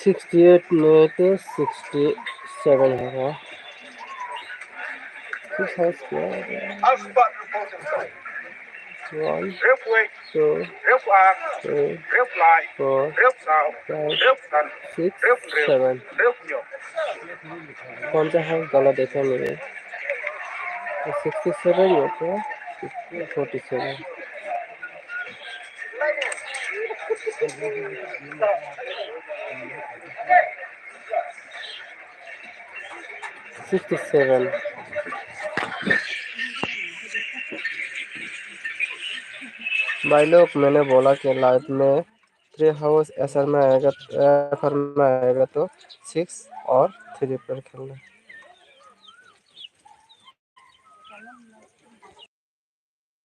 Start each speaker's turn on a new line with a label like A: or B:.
A: 68 नहीं तो 67 होगा। किस हाउस क्या है? 1 2 3 4 5 6 7 कौन सा हाउस गला देखा मैंने? 67 या क्या? 47 67 भाई लोग मैंने बोला कि लाइव में 3 हाउस एसआर में आएगा, एफआर में आएगा तो 6 और 3 पर खेलना।